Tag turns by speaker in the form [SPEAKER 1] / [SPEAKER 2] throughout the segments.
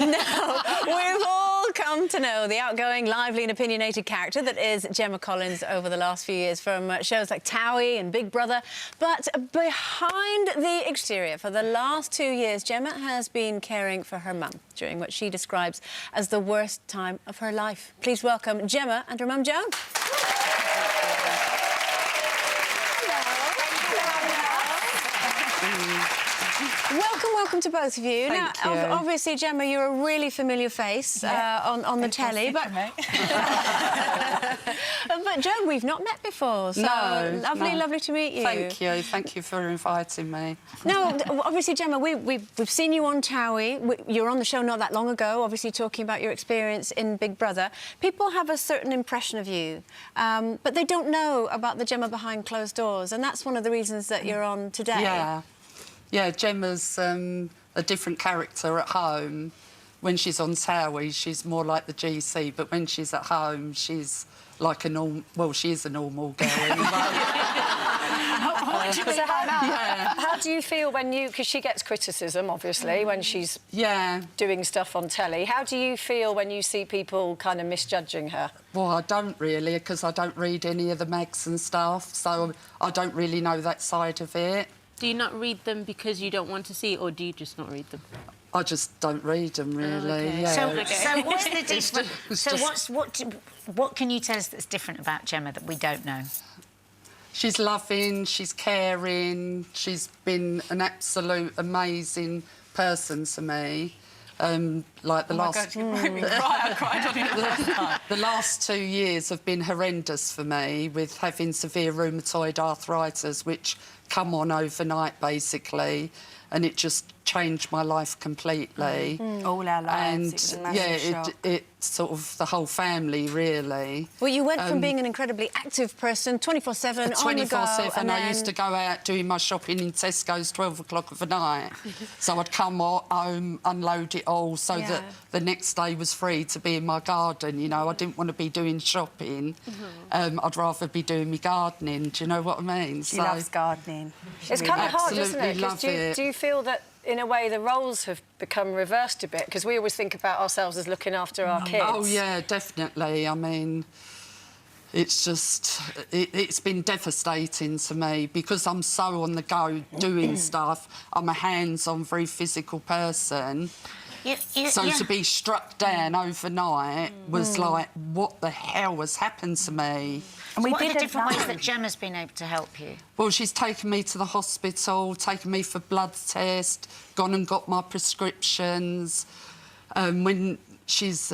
[SPEAKER 1] No, we've all come to know the outgoing, lively and opinionated character that is Gemma Collins over the last few years from shows like TOWIE and Big Brother. But behind the exterior, for the last 2 years, Gemma has been caring for her mum during what she describes as the worst time of her life. Please welcome Gemma and her mum, Joan. Welcome to both of you.
[SPEAKER 2] Thank you.
[SPEAKER 1] Obviously, Gemma, you're a really familiar face on the telly, but but Joan, we've not met before, so lovely to meet you.
[SPEAKER 2] Thank you for inviting me.
[SPEAKER 1] No, obviously, Gemma, we've seen you on TOWIE. You were on the show not that long ago, obviously talking about your experience in Big Brother. People have a certain impression of you, but they don't know about the Gemma behind closed doors, and that's one of the reasons that you're on today.
[SPEAKER 2] Yeah, Gemma's a different character at home. When she's on TOWIE, she's more like the GC, but when she's at home, she's like a normal... Well, she is a normal girl anyway.
[SPEAKER 3] How do you feel when you... Because she gets criticism, obviously, when she's doing stuff on telly. How do you feel when you see people kind of misjudging her?
[SPEAKER 2] Well, I don't really, because I don't read any of the mags and stuff, so I don't really know that side of it.
[SPEAKER 4] Do you not read them because you don't want to see, or do you just not read them?
[SPEAKER 2] I just don't read them, really.
[SPEAKER 4] Okay.
[SPEAKER 2] Yeah.
[SPEAKER 5] So what's the difference? So what can you tell us that's different about Gemma that we don't know?
[SPEAKER 2] She's loving, she's caring, she's been an absolute amazing person to me. Like the last...
[SPEAKER 3] I cried on it.
[SPEAKER 2] The last 2 years have been horrendous for me, with having severe rheumatoid arthritis, which come on overnight, basically, and it just changed my life completely.
[SPEAKER 6] All our lives,
[SPEAKER 2] and
[SPEAKER 6] it was a massive shock.
[SPEAKER 2] it sort of the whole family, really.
[SPEAKER 1] Well, you went from being an incredibly active person, 24/7, on the go,
[SPEAKER 2] 24/7,
[SPEAKER 1] and
[SPEAKER 2] I used to go out doing my shopping in Tesco's 12 o'clock of the night. So I'd come home, unload it all, so that the next day was free to be in my garden, you know. I didn't want to be doing shopping. I'd rather be doing my gardening, do you know what I mean?
[SPEAKER 6] She loves gardening.
[SPEAKER 3] It's kind of hard, isn't it? 'Cause
[SPEAKER 2] Absolutely
[SPEAKER 3] do you feel that, in a way, the roles have become reversed a bit? Because we always think about ourselves as looking after our kids.
[SPEAKER 2] Oh, yeah, definitely. I mean, it's just... It's been devastating to me because I'm so on the go doing stuff. I'm a hands-on, very physical person. So to be struck down overnight was like, what the hell has happened to me?
[SPEAKER 5] And what are the different ways that Gemma's been able to help you?
[SPEAKER 2] Well, she's taken me to the hospital, taken me for blood tests, gone and got my prescriptions. When she's...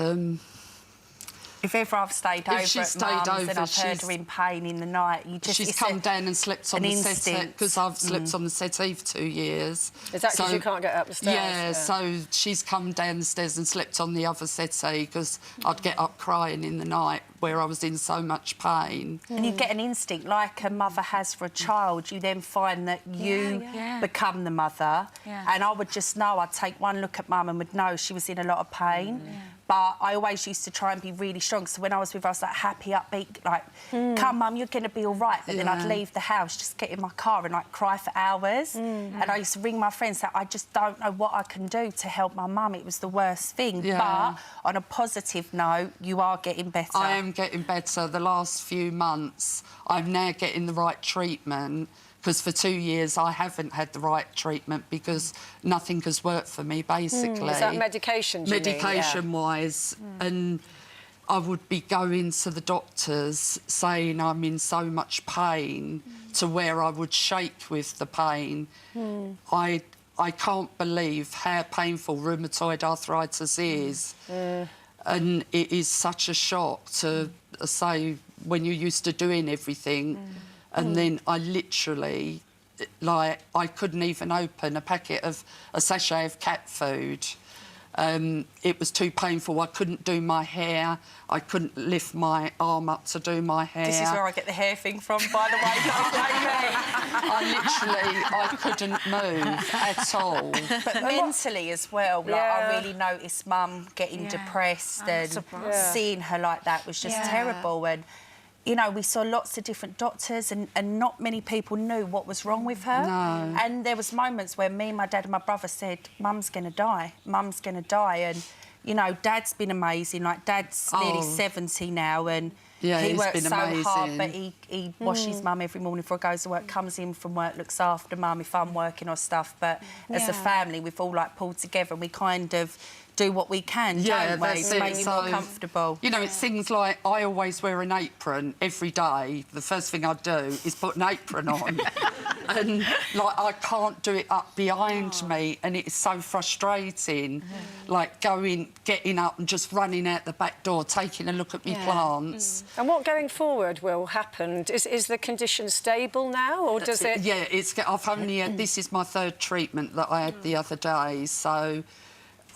[SPEAKER 6] If ever I've stayed over
[SPEAKER 2] she
[SPEAKER 6] at
[SPEAKER 2] stayed
[SPEAKER 6] Mum's
[SPEAKER 2] over,
[SPEAKER 6] and I've heard her in pain in the night, you just...
[SPEAKER 2] She's come down and slept on the settee, because I've slept on the settee for 2 years.
[SPEAKER 3] Is that because you can't get up the stairs?
[SPEAKER 2] Yeah, so she's come down the stairs and slept on the other settee because I'd get up crying in the night where I was in so much pain.
[SPEAKER 6] And you get an instinct, like a mother has for a child, you then find that you become the mother. And I would just know, I'd take one look at Mum and would know she was in a lot of pain. But I always used to try and be really strong. So when I was with her, I was like happy, upbeat, like, come, Mum, you're going to be all right. But then I'd leave the house, just get in my car and, like, cry for hours. And I used to ring my friends, say, I just don't know what I can do to help my mum. It was the worst thing. But on a positive note, you are getting better.
[SPEAKER 2] I am getting better. The last few months, I'm now getting the right treatment. Because for 2 years I haven't had the right treatment because nothing has worked for me, basically.
[SPEAKER 3] Is that medication, do you mean?
[SPEAKER 2] Medication-wise. And I would be going to the doctors saying I'm in so much pain to where I would shake with the pain. I can't believe how painful rheumatoid arthritis is. And it is such a shock to say when you're used to doing everything. And then I literally, like, I couldn't even open a sachet of cat food. It was too painful. I couldn't do my hair. I couldn't lift my arm up to do my hair.
[SPEAKER 6] This is where I get the hair thing from, by the way.
[SPEAKER 2] I couldn't move at all.
[SPEAKER 6] But mentally as well, like, I really noticed Mum getting depressed and seeing her like that was just terrible. And you know, we saw lots of different doctors and not many people knew what was wrong with her.
[SPEAKER 2] No.
[SPEAKER 6] And there was moments where me, my dad and my brother said, Mum's going to die, Mum's going to die. And, you know, Dad's been amazing. Like, Dad's nearly 70 now and he works so hard, but he washes Mum every morning before he goes to work, comes in from work, looks after Mum if I'm working or stuff. But as a family, we've all, like, pulled together and we kind of do what we can, don't we, to make you more comfortable.
[SPEAKER 2] You know, it's things like I always wear an apron every day. The first thing I do is put an apron on. And, like, I can't do it up behind me and it's so frustrating, like, getting up and just running out the back door, taking a look at my plants.
[SPEAKER 3] And what going forward will happen? Is the condition stable now, or does it...?
[SPEAKER 2] Yeah, I've only had... This is my 3rd treatment that I had the other day, so...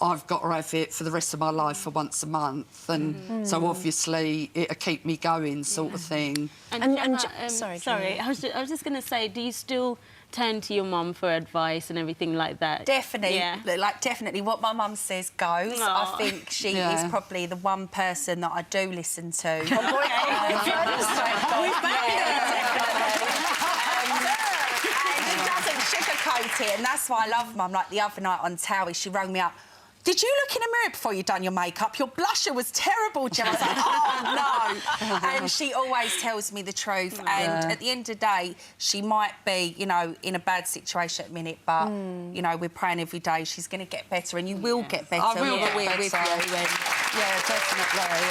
[SPEAKER 2] I've got to have it for the rest of my life for once a month, and so obviously it'll keep me going, sort of thing.
[SPEAKER 4] And sorry, I was just going to say, do you still turn to your mum for advice and everything like that?
[SPEAKER 6] Definitely, like definitely. What my mum says goes. I think she is probably the one person that I do listen to.
[SPEAKER 1] We've found
[SPEAKER 6] it doesn't sugarcoat it, and that's why I love Mum. Like the other night on TOWIE, she rang me up. Did you look in a mirror before you'd done your makeup? Your blusher was terrible, Gemma. I was like, oh, no. And she always tells me the truth. And at the end of the day, she might be, you know, in a bad situation at the minute, but, you know, we're praying every day she's going to get better, and you will get better.
[SPEAKER 2] I will
[SPEAKER 6] We're
[SPEAKER 2] get
[SPEAKER 6] with
[SPEAKER 2] better.
[SPEAKER 6] you. And
[SPEAKER 2] Yeah, definitely.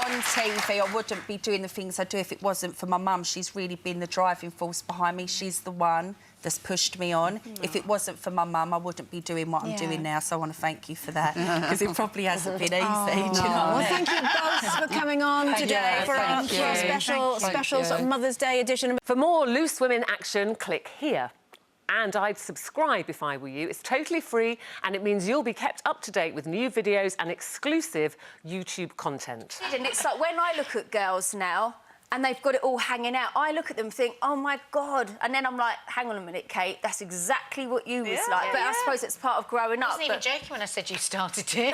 [SPEAKER 6] on TV, I wouldn't be doing the things I do if it wasn't for my mum. She's really been the driving force behind me. She's the one that's pushed me on. If it wasn't for my mum, I wouldn't be doing what I'm doing now, so I want to thank you for that, because it probably hasn't been easy. Do you know what I mean?
[SPEAKER 1] Thank you both for coming on today for our special sort of Mother's Day edition.
[SPEAKER 7] For more Loose Women action, click here. And I'd subscribe if I were you. It's totally free and it means you'll be kept up to date with new videos and exclusive YouTube content.
[SPEAKER 8] And it's like when I look at girls now and they've got it all hanging out, I look at them and think, oh, my God. And then I'm like, hang on a minute, Kate, that's exactly what you was like. But I suppose it's part of growing up.
[SPEAKER 5] I wasn't even joking when I said you started it.